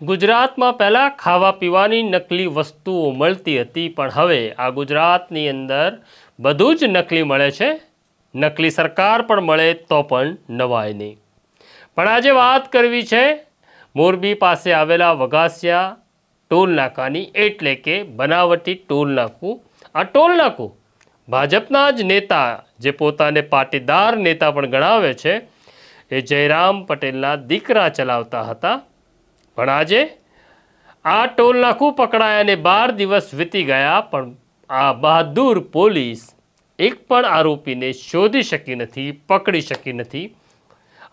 ગુજરાતમાં પહેલાં ખાવા પીવાની નકલી વસ્તુઓ મળતી હતી, પણ હવે આ ગુજરાતની અંદર બધું જ નકલી મળે છે. નકલી સરકાર પણ મળે તો પણ નવાય નહીં. પણ આજે વાત કરવી છે મોરબી પાસે આવેલા વઘાસિયા ટોલ નાકાની, એટલે કે બનાવટી ટોલ નાકું. આ ટોલ નાકું ભાજપના જ નેતા, જે પોતાને પાટીદાર નેતા પણ ગણાવે છે, એ જયરામ પટેલના દીકરા ચલાવતા હતા. પણ આજે આ ટોલ નાકું પકડાયાને 12 દિવસ વીતી ગયા, પણ આ બહાદુર પોલીસ એક પણ આરોપીને શોધી શકી નથી, પકડી શકી નથી.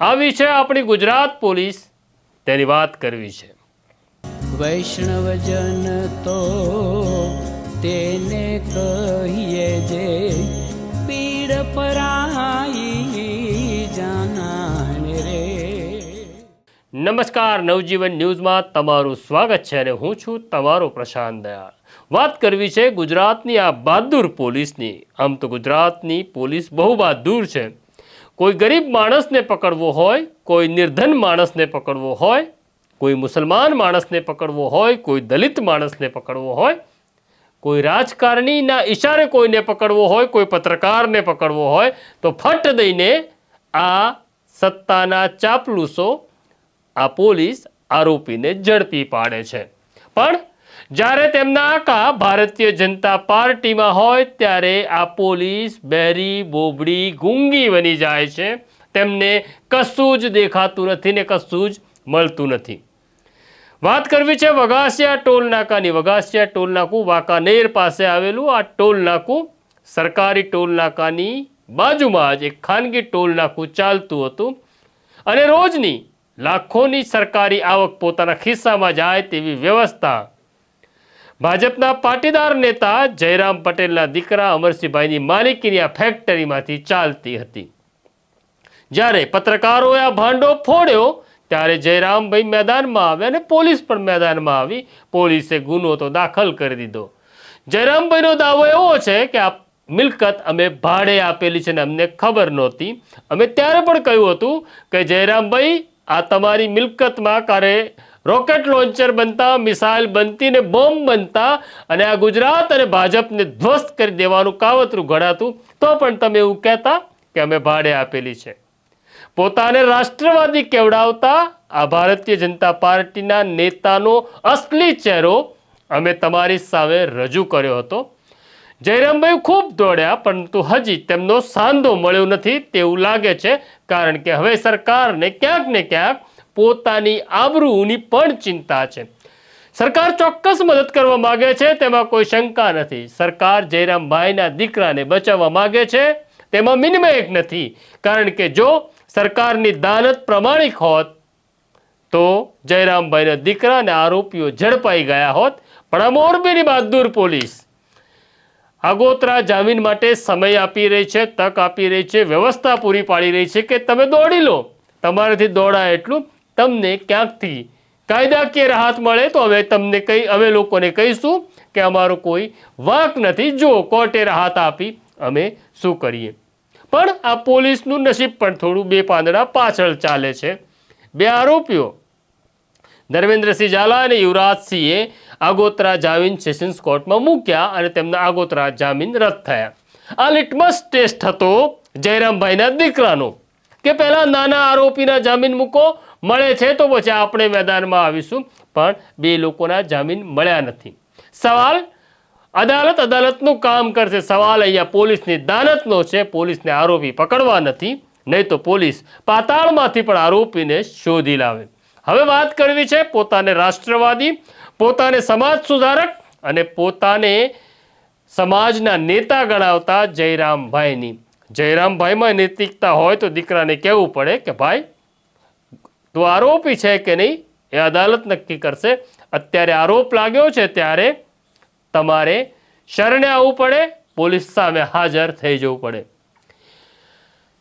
આવી છે આપણી ગુજરાત પોલીસ, તેની વાત કરવી છે. વૈષ્ણવજન તો તેને કહીએ જે પીડ પરાઈ જાનાને રે. નમસ્કાર, નવજીવન ન્યૂઝમાં તમારું સ્વાગત છે અને હું છું તમારો પ્રશાંત દયાળ. વાત કરવી છે ગુજરાતની આ બહાદુર પોલીસની. આમ તો ગુજરાતની પોલીસ બહુ બહાદુર છે. કોઈ ગરીબ માણસને પકડવો હોય, કોઈ નિર્ધન માણસને પકડવો હોય, કોઈ મુસલમાન માણસને પકડવો હોય, કોઈ દલિત માણસને પકડવો હોય, કોઈ રાજકારણીના ઈશારે કોઈને પકડવો હોય, કોઈ પત્રકારને પકડવો હોય, તો ફટ દઈને આ સત્તાના ચાપલુસો, આ પોલીસ આરોપીને ઝડપી પાડે છે. પણ જ્યારે તેમના આકા ભારતીય જનતા પાર્ટીમાં હોય ત્યારે આ પોલીસ બહેરી, બોબડી, ગૂંગી બની જાય છે. તેમને કશું જ દેખાતું નથી ને કશું જ મળતું નથી. વાત કરવી છે વઘાસિયા ટોલ નાકાની. વઘાસિયા ટોલ નાકું વાંકાનેર પાસે આવેલું આ ટોલ નાકું સરકારી ટોલ નાકાની બાજુમાં જ એક ખાનગી ટોલ નાકું ચાલતું હતું અને રોજની લાખોની સરકારી આવક પોતાના ખિસ્સામાં જાય તેવી વ્યવસ્થા ભાજપના પાટીદાર નેતા જયરામ પટેલના દીકરા અમરસિંહભાઈની માલિકીની આ ફેક્ટરીમાંથી ચાલતી હતી. જ્યારે પત્રકારોએ આ ભાંડો ફોડ્યો ત્યારે જયરામભાઈ મેદાનમાં આવ્યા અને પોલીસ પણ મેદાનમાં આવી. પોલીસે ગુનો તો દાખલ કરી દીધો. જયરામભાઈનો દાવો એવો છે કે આ મિલકત અમે ભાડે આપેલી છે ને અમને ખબર નહોતી. અમે ત્યારે પણ કહ્યું હતું કે જયરામભાઈ, આ તમારી મિલકતમાં કારે રોકેટ લોન્ચર બનતા, મિસાઇલ બનતી ને બોમ્બ બનતા અને આ ગુજરાત અને ભાજપને ધ્વસ્ત કરી દેવાનું કાવતરું ઘડાતું, તો પણ તમે એવું કહેતા કે અમે ભાડે આપેલી છે. પોતાને રાષ્ટ્રવાદી કેવડાવતા આ ભારતીય જનતા પાર્ટીના નેતાનો અસલી ચહેરો અમે તમારી સામે રજૂ કર્યો હતો. જયરામભાઈ ખૂબ દોડ્યા, પરંતુ હજી તેમનો સાંધો મળ્યો નથી તેવું લાગે છે. કારણ કે હવે સરકારને ક્યાંક ને ક્યાંક પોતાની આબરૂની પણ ચિંતા છે. સરકાર ચોક્કસ મદદ કરવા માગે છે, તેમાં કોઈ શંકા નથી. સરકાર જયરામભાઈના દીકરાને બચાવવા માગે છે, તેમાં મિનિમય નથી. કારણ કે જો સરકારની દાનત પ્રમાણિક હોત તો જયરામભાઈના દીકરા અને આરોપીઓ ઝડપાઈ ગયા હોત. પણ આ મોરબીની બહાદુર પોલીસ આગોતરા જામીન માટે સમય આપી રહી છે, તક આપી રહી છે, વ્યવસ્થા પૂરી પાડી રહી છે કે તમે દોડી લો, તમારાથી દોડાય એટલું તમને ક્યાંકથી કાયદાકીય રાહત મળે તો અમે લોકોને કહીશું કે અમારો કોઈ વાંક નથી. જો કોર્ટે રાહત આપી અમે શું કરીએ. પણ આ પોલીસનું નસીબ પણ થોડું બે પાંદડા પાછળ ચાલે છે. બે આરોપીઓ ધર્મેન્દ્રસિંહ ઝાલા અને યુવરાજસિંહે આગોતરા જામીન સેશન્સ કોર્ટમાં મૂક્યા અને તેમના આગોતરા જામીન રદ થયા. આ લિટમસ ટેસ્ટ હતો જયરામભાઈના દીકરાનો કે પહેલા નાના આરોપીના જામીન મૂકો, મળે છે તો પછી આપણે મેદાનમાં આવીશું. પણ બે લોકોના જામીન મળ્યા નથી. સવાલ અદાલતનું કામ કરશે. સવાલ અહીંયા પોલીસની દાનતનો છે. પોલીસને આરોપી પકડવા નથી, નહીં તો પોલીસ પાતાળમાંથી પણ આરોપીને શોધી લાવે. હવે વાત કરવી છે પોતાને રાષ્ટ્રવાદી, પોતાને સમાજ સુધારક અને પોતાને સમાજના નેતા ગણાવતા જયરામભાઈની. જયરામભાઈમાં નૈતિકતા હોય તો દીકરાને કહેવું પડે કે ભાઈ, તું આરોપી છે કે નહીં એ અદાલત નક્કી કરશે. અત્યારે આરોપ લાગ્યો છે ત્યારે તમારે શરણે આવવું પડે, પોલીસ સામે હાજર થઈ જવું પડે.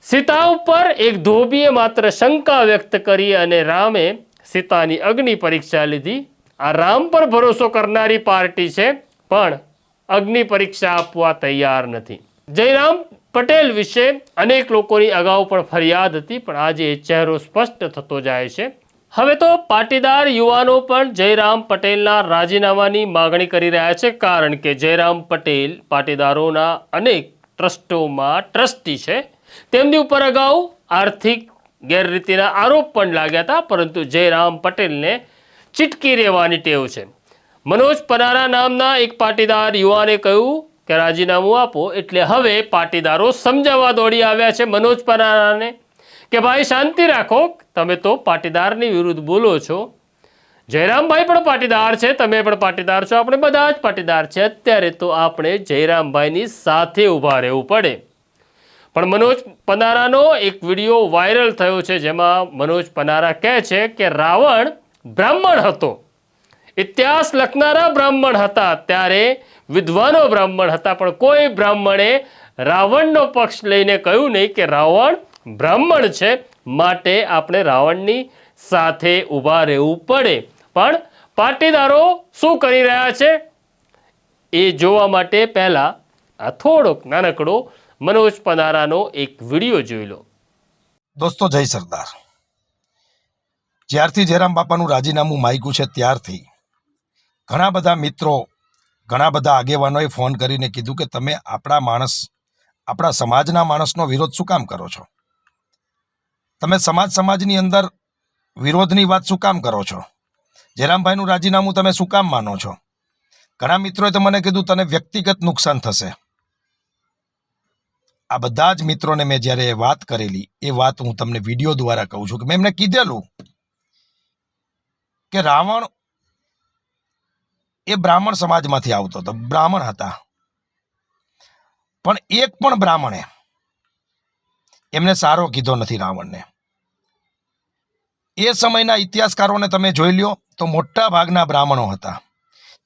સીતા ઉપર એક ધોબીએ માત્ર શંકા વ્યક્ત કરી અને રામે સીતાની અગ્નિ પરીક્ષા લીધી. આ રામ પર ભરોસો કરનારી પાર્ટી છે, પણ અગ્નિ પરીક્ષા આપવા તૈયાર નથી. જયરામ પટેલ વિશે અનેક લોકોની અગાઉ પણ ફરિયાદ હતી, પણ આજે ચહેરો સ્પષ્ટ થતો જાય છે. હવે તો પાટીદાર યુવાનો પણ જયરામ પટેલના રાજીનામાની માગણી કરી રહ્યા છે, કારણ કે જયરામ પટેલ પાટીદારોના અનેક ટ્રસ્ટોમાં ટ્રસ્ટી છે. તેમની ઉપર અગાઉ આર્થિક ગેરરીતિના આરોપ પણ લાગ્યા હતા, પરંતુ જયરામ પટેલને ચીટકી રહેવાની ટેવ છે. મનોજ પનારા નામના એક પાટીદાર યુવાને કહ્યું કે રાજીનામું આપો, એટલે હવે પાટીદારો સમજાવવા દોડી આવ્યા છે મનોજ પનારાને કે ભાઈ શાંતિ રાખો, તમે તો પાટીદારની વિરુદ્ધ બોલો છો. જયરામભાઈ પણ પાટીદાર છે, તમે પણ પાટીદાર છો, આપણે બધા જ પાટીદાર છે. અત્યારે તો આપણે જયરામભાઈની સાથે ઊભા રહેવું પડે. પણ મનોજ પનારાનો એક વિડીયો વાયરલ થયો છે, જેમાં મનોજ પનારા કહે છે કે રાવણ બ્રાહ્મણ હતો, ઇતિહાસ લખનારા બ્રાહ્મણ હતા, ત્યારે વિદ્વાનો બ્રાહ્મણ હતા, પણ કોઈ બ્રાહ્મણે રાવણનો પક્ષ લઈને કહ્યું નહીં કે રાવણ બ્રાહ્મણ છે, માટે આપણે રાવણની સાથે ઊભા રહેવું પડે. પણ પાટીદારો શું કરી રહ્યા છે એ જોવા માટે પહેલા આ થોડોક નાનકડો મનોજ પનારાનો એક વિડીયો જોઈ લો. દોસ્તો, જય સરદાર. જ્યારથી જયરામ બાપાનું રાજીનામું માગ્યું છે ત્યારથી ઘણા બધા મિત્રો, ઘણા બધા આગેવાનોએ ફોન કરીને કીધું કે તમે આપણા સમાજના માણસનો વિરોધ શું કામ કરો છો? તમે સમાજની અંદર વિરોધની વાત શું કામ કરો છો? જયરામભાઈનું રાજીનામું તમે શું કામ માનો છો? ઘણા મિત્રોએ તો મને કીધું તને વ્યક્તિગત નુકસાન થશે. આ બધા જ મિત્રોને મેં જ્યારે વાત કરેલી એ વાત હું તમને વિડીયો દ્વારા કહું છું કે મેં એમને કીધેલું કે રાવણ એ બ્રાહ્મણ સમાજમાંથી આવતો હતો, બ્રાહ્મણ હતા, પણ એક પણ બ્રાહ્મણે એમને સારો કીધો નથી રાવણને. એ સમયના ઇતિહાસકારોને તમે જોઈ લ્યો તો મોટા ભાગના બ્રાહ્મણો હતા.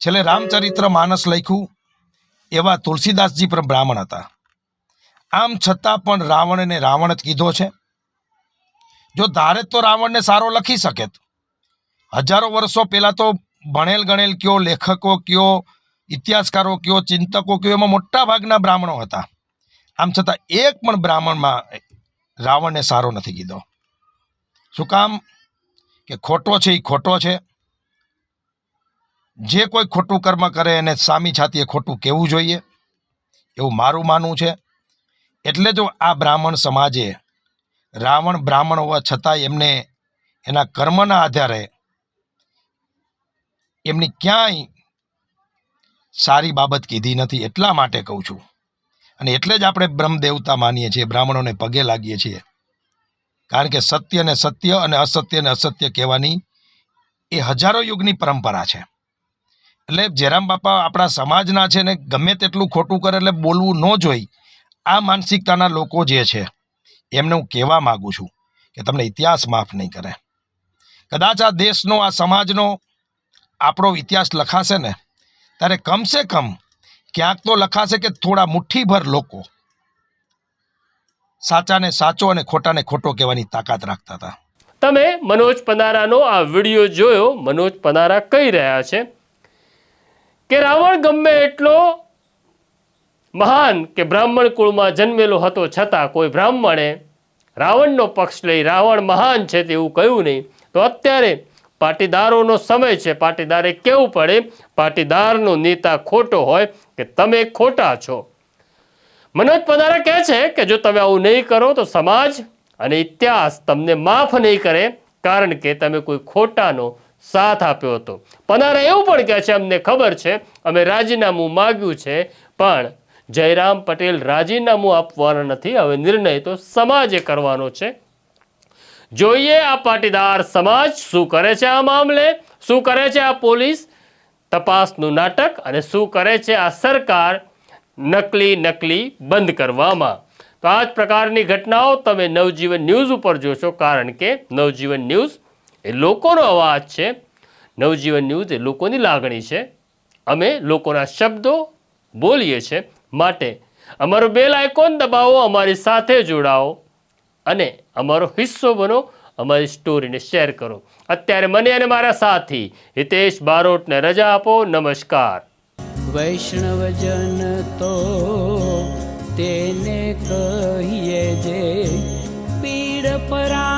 છેલ્લે રામચરિત્ર માનસ લખ્યું એવા તુલસીદાસજી પણ બ્રાહ્મણ હતા. આમ છતાં પણ રાવણને રાવણ જ કીધો છે. જો ધારે તો રાવણને સારો લખી શકે. હજારો વર્ષો પહેલા તો ભણેલ ગણેલ કયો, લેખકો કયો, ઇતિહાસકારો કયો, ચિંતકો કયો, એમાં મોટા ભાગના બ્રાહ્મણો હતા. આમ છતાં એક પણ બ્રાહ્મણમાં રાવણને સારો નથી કીધો. શું કામ? કે ખોટો છે એ ખોટો છે. જે કોઈ ખોટું કર્મ કરે એને સામી છાતીએ ખોટું કહેવું જોઈએ, એવું મારું માનવું છે. એટલે જો આ બ્રાહ્મણ સમાજે રાવણ બ્રાહ્મણ હોવા છતાં એમને એના કર્મના આધારે એમની ક્યાંય સારી બાબત કીધી નથી. એટલા માટે કહું છું, અને એટલે જ આપણે બ્રહ્મ દેવતા માનીએ છીએ, બ્રાહ્મણોને પગે લાગીએ છીએ. કારણ કે સત્યને સત્ય અને અસત્યને અસત્ય કહેવાની એ હજારો યુગની પરંપરા છે. એટલે જયરામ બાપા આપણા સમાજના છે ને ગમે તેટલું ખોટું કરે એટલે બોલવું ન જોઈ. આ માનસિકતાના લોકો જે છે એમને હું કહેવા માગું છું કે તમને ઇતિહાસ માફ નહીં કરે. કદાચ આ દેશનો, આ સમાજનો, આપણો ઇતિહાસ લખાશે ને ત્યારે કમસે કમ ક્યાંક તો લખાશે કે થોડા મુઠ્ઠીભર લોકો સાચાને સાચો અને ખોટાને ખોટો કહેવાની તાકાત રાખતા હતા. તમે મનોજ પનારાનો આ વિડીયો જોયો. મનોજ પનારા કહી રહ્યા છે કે રાવણ ગમે એટલો મહાન કે બ્રાહ્મણ કુળમાં જન્મેલો હતો, છતાં કોઈ બ્રાહ્મણે રાવણનો પક્ષ લઈ રાવણ મહાન છે તેવું કહ્યું નહીં. તો અત્યારે પાટીદારોનો સમય છે, પાટીદારે કેવું પડે પાટીદારનો નેતા ખોટો હોય કે તમે ખોટા છો. મનોજ પનારા કહે છે કે જો તમે આવું નહીં કરો તો સમાજ અને ઇતિહાસ તમને માફ નહીં કરે, કારણ કે તમે કોઈ ખોટાનો સાથ આપ્યો હતો. પનારા એવું પણ કહે છે અમને ખબર છે, અમે રાજીનામું માગ્યું છે, પણ જયરામ પટેલ રાજીનામું આપવાના નથી. હવે નિર્ણય તો સમાજે કરવાનો છે. જોઈએ આ પાટીદાર સમાજ શું કરે છે આ મામલે, શું કરે છે આ પોલીસ તપાસનું નાટક, અને શું કરે છે આ સરકાર નકલી બંધ કરવામાં. તો આ જ પ્રકારની ઘટનાઓ તમે નવજીવન ન્યૂઝ ઉપર જોશો, કારણ કે નવજીવન ન્યૂઝ એ લોકોનો અવાજ છે. નવજીવન ન્યૂઝ એ લોકોની લાગણી છે. અમે લોકોના શબ્દો બોલીએ છીએ, માટે અમારો બેલ આઇકોન દબાવો, અમારી સાથે જોડાઓ અને અમારો હિસ્સો બનો, અમારી સ્ટોરીને શેર કરો. અત્યારે મને અને મારા સાથી હિતેશ બારોટને રજા આપો. નમસ્કાર. વૈષ્ણવજન તો તેને કહીએ જે પીડ પરા